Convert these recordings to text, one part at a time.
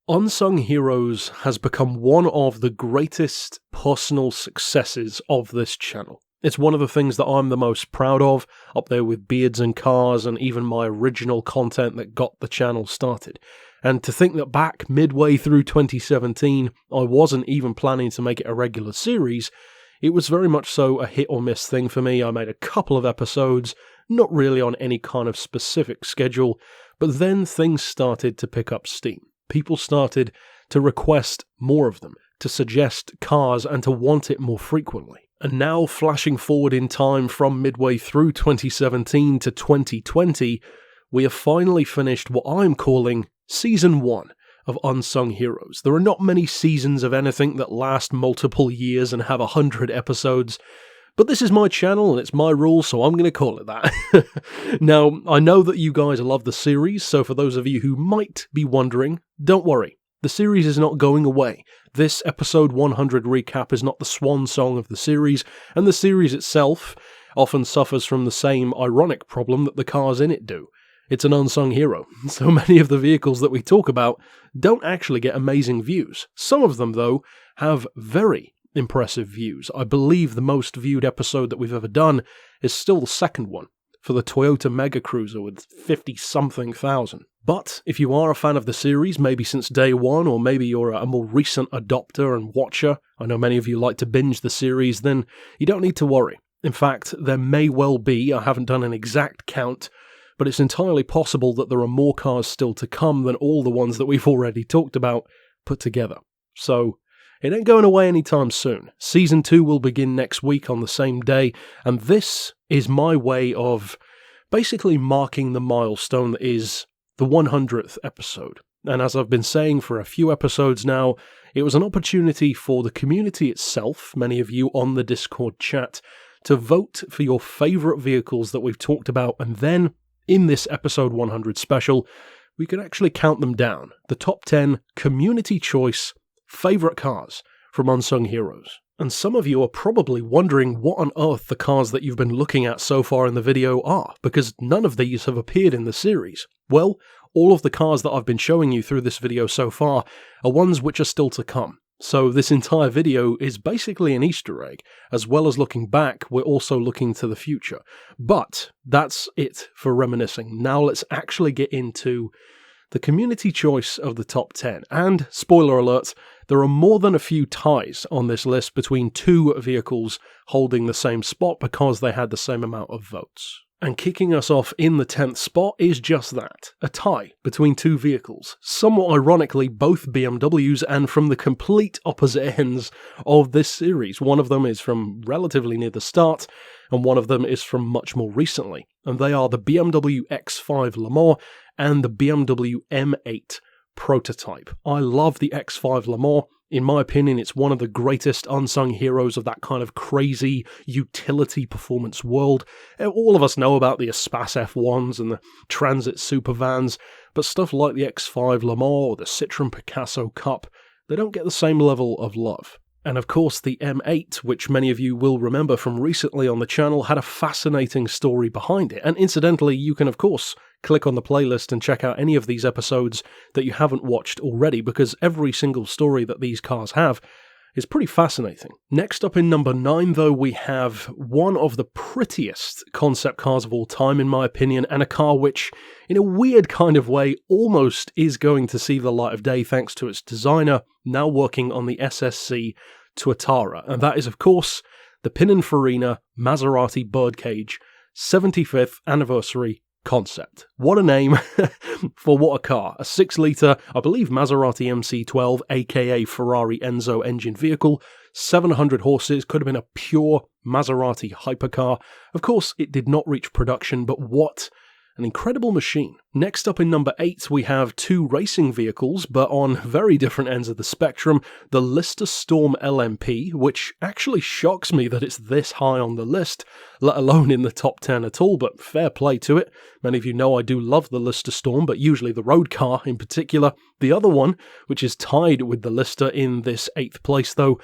Unsung Heroes has become one of the greatest personal successes of this channel. It's one of the things that I'm the most proud of, up there with Beards and Cars and even my original content that got the channel started. And to think that back midway through 2017, I wasn't even planning to make it a regular series, it was very much so a hit or miss thing for me. I made a couple of episodes, not really on any kind of specific schedule, but then things started to pick up steam. People started to request more of them, to suggest cars and to want it more frequently. And now, flashing forward in time from midway through 2017 to 2020, we have finally finished what I'm calling Season 1 of Unsung Heroes. There are not many seasons of anything that last multiple years and have 100 episodes, but this is my channel and it's my rules, so I'm going to call it that. Now, I know that you guys love the series, so for those of you who might be wondering, don't worry. The series is not going away. This episode 100 recap is not the swan song of the series, and the series itself often suffers from the same ironic problem that the cars in it do. It's an unsung hero. So many of the vehicles that we talk about don't actually get amazing views. Some of them, though, have very impressive views. I believe the most viewed episode that we've ever done is still the second one, for the Toyota Mega Cruiser with 50-something thousand. But if you are a fan of the series, maybe since day one, or maybe you're a more recent adopter and watcher, I know many of you like to binge the series, then you don't need to worry. In fact, there may well be, I haven't done an exact count, but it's entirely possible that there are more cars still to come than all the ones that we've already talked about put together. So, it ain't going away anytime soon. Season 2 will begin next week on the same day, and this is my way of basically marking the milestone that is the 100th episode. And as I've been saying for a few episodes now, it was an opportunity for the community itself, many of you on the Discord chat, to vote for your favourite vehicles that we've talked about, and then, in this episode 100 special, we could actually count them down. The top 10 community choice favourite cars from Unsung Heroes. And some of you are probably wondering what on earth the cars that you've been looking at so far in the video are, because none of these have appeared in the series. Well, all of the cars that I've been showing you through this video so far are ones which are still to come. So this entire video is basically an Easter egg. As well as looking back, we're also looking to the future. But that's it for reminiscing. Now let's actually get into the community choice of the top 10. And, spoiler alert, there are more than a few ties on this list between two vehicles holding the same spot because they had the same amount of votes. And kicking us off in the 10th spot is just that, a tie between two vehicles. Somewhat ironically, both BMWs and from the complete opposite ends of this series. One of them is from relatively near the start, and one of them is from much more recently. And they are the BMW X5 Le Mans and the BMW M8 prototype. I love the X5 Le Mans. In my opinion, it's one of the greatest unsung heroes of that kind of crazy utility performance world. All of us know about the Espace F1s and the Transit Supervans, but stuff like the X5 Le Mans or the Citroën Picasso Cup, they don't get the same level of love. And of course, the M8, which many of you will remember from recently on the channel, had a fascinating story behind it. And incidentally, you can of course click on the playlist and check out any of these episodes that you haven't watched already, because every single story that these cars have is pretty fascinating. Next up in number 9, though, we have one of the prettiest concept cars of all time, in my opinion, and a car which, in a weird kind of way, almost is going to see the light of day thanks to its designer, now working on the SSC Tuatara, and that is, of course, the Pininfarina Maserati Birdcage 75th anniversary concept. What a name for what a car. A 6-litre, I believe, Maserati MC12, aka Ferrari Enzo engine vehicle, 700 horses, could have been a pure Maserati hypercar. Of course, it did not reach production, but what an incredible machine. Next up in number 8, we have two racing vehicles, but on very different ends of the spectrum. The Lister Storm LMP, which actually shocks me that it's this high on the list, let alone in the top 10 at all, but fair play to it. Many of you know I do love the Lister Storm, but usually the road car in particular. The other one, which is tied with the Lister in this 8th place though,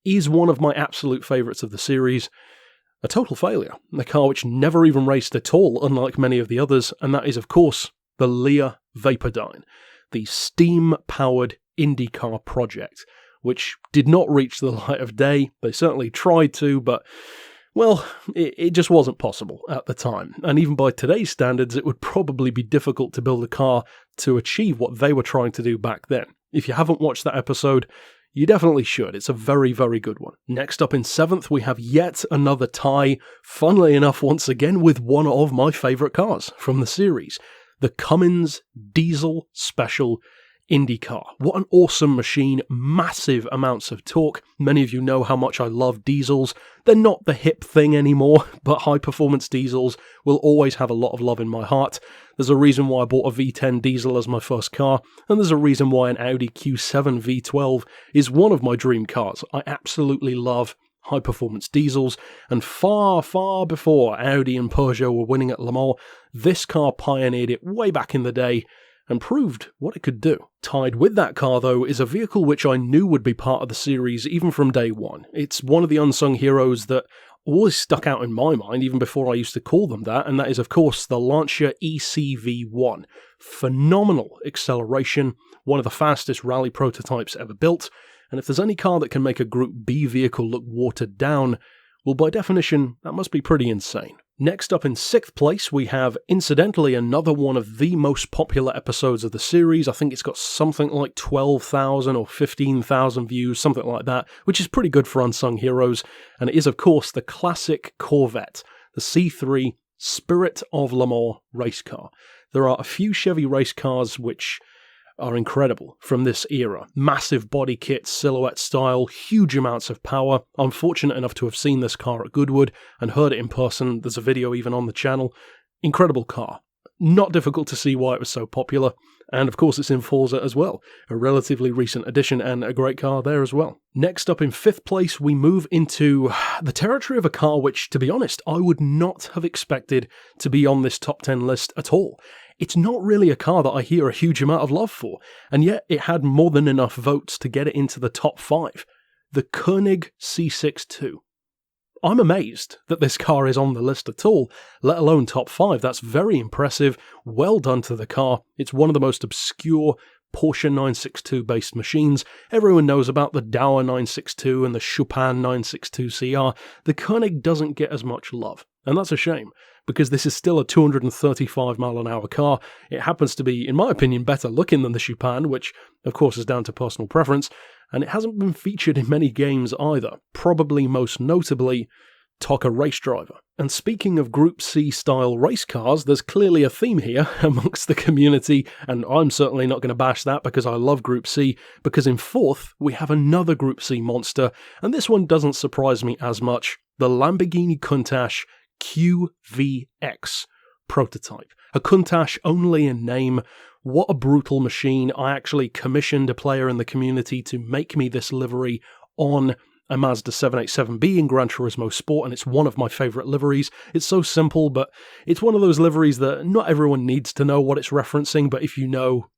is one of my absolute favourites of the series. A total failure, a car which never even raced at all, unlike many of the others, and that is, of course, the Lear Vapordyne, the steam-powered IndyCar project, which did not reach the light of day. They certainly tried to, but, well, it just wasn't possible at the time. And even by today's standards, it would probably be difficult to build a car to achieve what they were trying to do back then. If you haven't watched that episode, you definitely should. It's a very, very good one. Next up in 7th, we have yet another tie, funnily enough, once again, with one of my favourite cars from the series, the Cummins Diesel Special IndyCar. What an awesome machine, massive amounts of torque. Many of you know how much I love diesels. They're not the hip thing anymore, but high-performance diesels will always have a lot of love in my heart. There's a reason why I bought a V10 diesel as my first car, and there's a reason why an Audi Q7 V12 is one of my dream cars. I absolutely love high-performance diesels, and far, far before Audi and Peugeot were winning at Le Mans, this car pioneered it way back in the day, and proved what it could do. Tied with that car, though, is a vehicle which I knew would be part of the series even from day one. It's one of the unsung heroes that always stuck out in my mind, even before I used to call them that, and that is, of course, the Lancia ECV1. Phenomenal acceleration, one of the fastest rally prototypes ever built, and if there's any car that can make a Group B vehicle look watered down, well, by definition, that must be pretty insane. Next up in 6th place, we have, incidentally, another one of the most popular episodes of the series. I think it's got something like 12,000 or 15,000 views, something like that, which is pretty good for Unsung Heroes. And it is, of course, the classic Corvette, the C3 Spirit of Le Mans race car. There are a few Chevy race cars which are incredible from this era. Massive body kit, silhouette style, huge amounts of power. I'm fortunate enough to have seen this car at Goodwood and heard it in person. There's a video even on the channel. Incredible car. Not difficult to see why it was so popular. And of course it's in Forza as well. A relatively recent addition and a great car there as well. Next up in 5th place, we move into the territory of a car which, to be honest, I would not have expected to be on this top 10 list at all. It's not really a car that I hear a huge amount of love for, and yet it had more than enough votes to get it into the top 5. The Koenig C6 II. I'm amazed that this car is on the list at all, let alone top 5. That's very impressive. Well done to the car. It's one of the most obscure Porsche 962 based machines. Everyone knows about the Dauer 962 and the Chopin 962 CR. The Koenig doesn't get as much love, and that's a shame, because this is still a 235 mile an hour car. It happens to be, in my opinion, better looking than the Chopin, which of course is down to personal preference, and it hasn't been featured in many games either, probably most notably TOCA Race Driver. And speaking of Group C style race cars, there's clearly a theme here amongst the community, and I'm certainly not going to bash that because I love Group C, because in 4th we have another Group C monster, and this one doesn't surprise me as much, the Lamborghini Countach QVX prototype. A Countach only in name. What a brutal machine. I actually commissioned a player in the community to make me this livery on a Mazda 787B in Gran Turismo Sport, and it's one of my favourite liveries. It's so simple, but it's one of those liveries that not everyone needs to know what it's referencing, but if you know,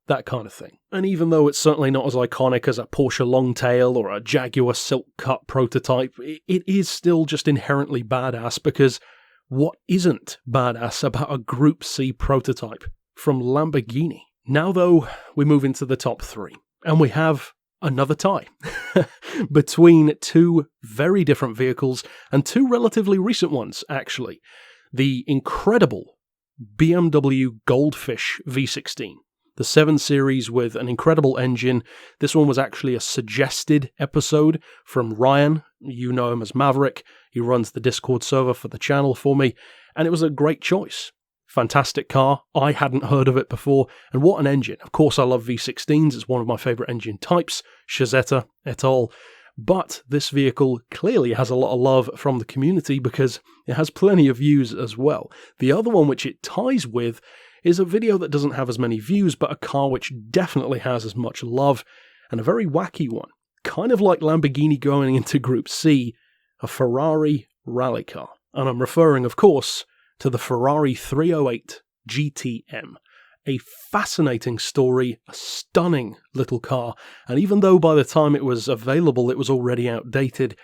that kind of thing. And even though it's certainly not as iconic as a Porsche Longtail or a Jaguar Silk Cut prototype, it is still just inherently badass, because what isn't badass about a Group C prototype from Lamborghini? Now though, we move into the top 3, and we have another tie between two very different vehicles, and two relatively recent ones, actually. The incredible BMW Goldfish V16, the 7 Series with an incredible engine. This one was actually a suggested episode from Ryan. You know him as Maverick. He runs the Discord server for the channel for me, and it was a great choice. Fantastic car. I hadn't heard of it before, and what an engine. Of course I love V16s, it's one of my favourite engine types, Chazetta et al. But this vehicle clearly has a lot of love from the community because it has plenty of views as well. The other one which it ties with is a video that doesn't have as many views, but a car which definitely has as much love, and a very wacky one. Kind of like Lamborghini going into Group C, a Ferrari rally car. And I'm referring, of course, to the Ferrari 308 GTM. A fascinating story, a stunning little car, and even though by the time it was available it was already outdated,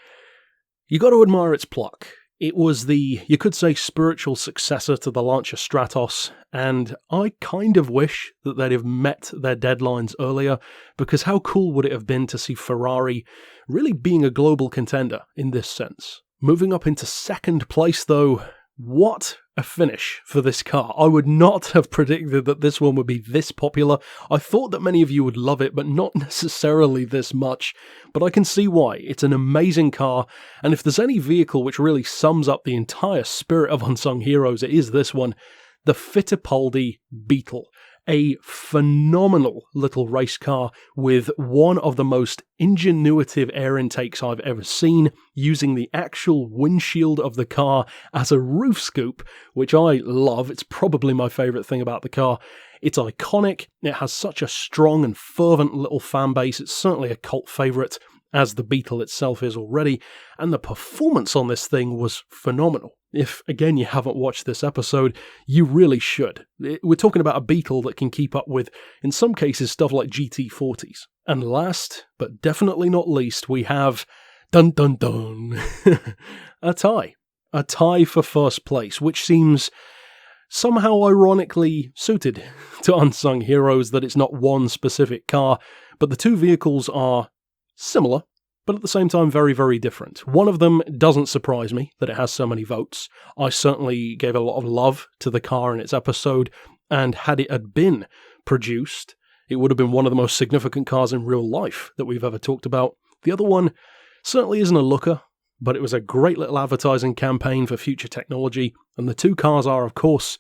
you got to admire its pluck. It was the, you could say, spiritual successor to the Lancia Stratos, and I kind of wish that they'd have met their deadlines earlier, because how cool would it have been to see Ferrari really being a global contender in this sense. Moving up into second place though, what a finish for this car. I would not have predicted that this one would be this popular. I thought that many of you would love it, but not necessarily this much. But I can see why. It's an amazing car, and if there's any vehicle which really sums up the entire spirit of Unsung Heroes, it is this one, the Fittipaldi Beetle. A phenomenal little race car with one of the most ingenuitive air intakes I've ever seen, using the actual windshield of the car as a roof scoop, which I love. It's probably my favourite thing about the car. It's iconic, it has such a strong and fervent little fan base, it's certainly a cult favourite, as the Beetle itself is already, and the performance on this thing was phenomenal. If, again, you haven't watched this episode, you really should. We're talking about a Beetle that can keep up with, in some cases, stuff like GT40s. And last, but definitely not least, we have, dun dun dun, a tie. A tie for first place, which seems somehow ironically suited to Unsung Heroes, that it's not one specific car, but the two vehicles are similar, but at the same time very, very different. One of them doesn't surprise me that it has so many votes. I certainly gave a lot of love to the car in its episode, and had it had been produced, it would have been one of the most significant cars in real life that we've ever talked about. The other one certainly isn't a looker, but it was a great little advertising campaign for future technology, and the two cars are, of course,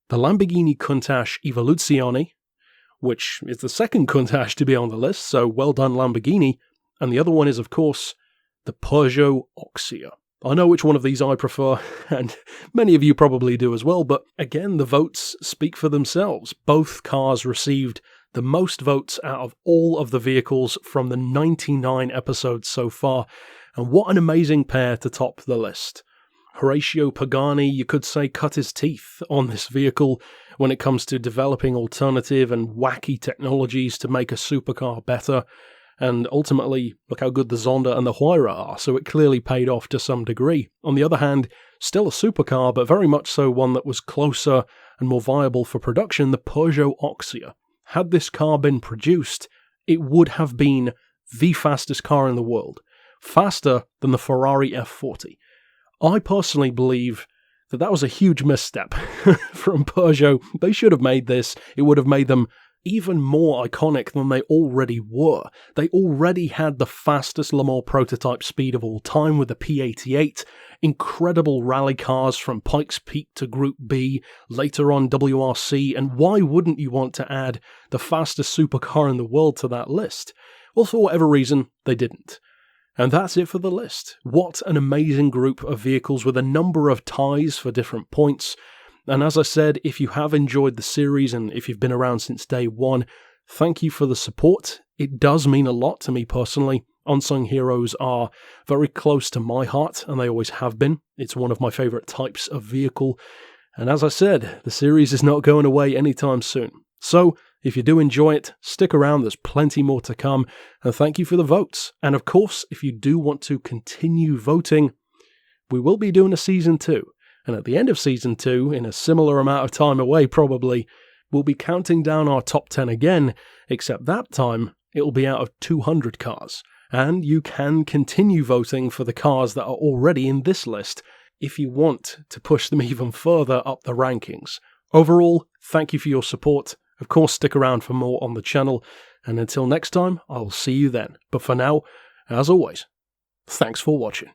the Lamborghini Countach Evoluzione, which is the second Countach to be on the list, so well done Lamborghini, and the other one is, of course, the Peugeot Oxia. I know which one of these I prefer, and many of you probably do as well, but again, the votes speak for themselves. Both cars received the most votes out of all of the vehicles from the 99 episodes so far, and what an amazing pair to top the list. Horacio Pagani, you could say, cut his teeth on this vehicle when it comes to developing alternative and wacky technologies to make a supercar better. And ultimately, look how good the Zonda and the Huayra are, so it clearly paid off to some degree. On the other hand, still a supercar, but very much so one that was closer and more viable for production, the Peugeot Oxia. Had this car been produced, it would have been the fastest car in the world. Faster than the Ferrari F40. I personally believe that that was a huge misstep from Peugeot. They should have made this. It would have made them even more iconic than they already were. They already had the fastest Le Mans prototype speed of all time with the P88, incredible rally cars from Pikes Peak to Group B, later on WRC, and why wouldn't you want to add the fastest supercar in the world to that list? Well, for whatever reason, they didn't. And that's it for the list. What an amazing group of vehicles with a number of ties for different points. And as I said, if you have enjoyed the series and if you've been around since day one, thank you for the support. It does mean a lot to me personally. Unsung Heroes are very close to my heart, and they always have been. It's one of my favourite types of vehicle. And as I said, the series is not going away anytime soon. So, if you do enjoy it, stick around, there's plenty more to come, and thank you for the votes. And of course, if you do want to continue voting, we will be doing a Season 2. And at the end of Season 2, in a similar amount of time away probably, we'll be counting down our top 10 again, except that time, it'll be out of 200 cars. And you can continue voting for the cars that are already in this list, if you want to push them even further up the rankings. Overall, thank you for your support. Of course, stick around for more on the channel, and until next time, I'll see you then. But for now, as always, thanks for watching.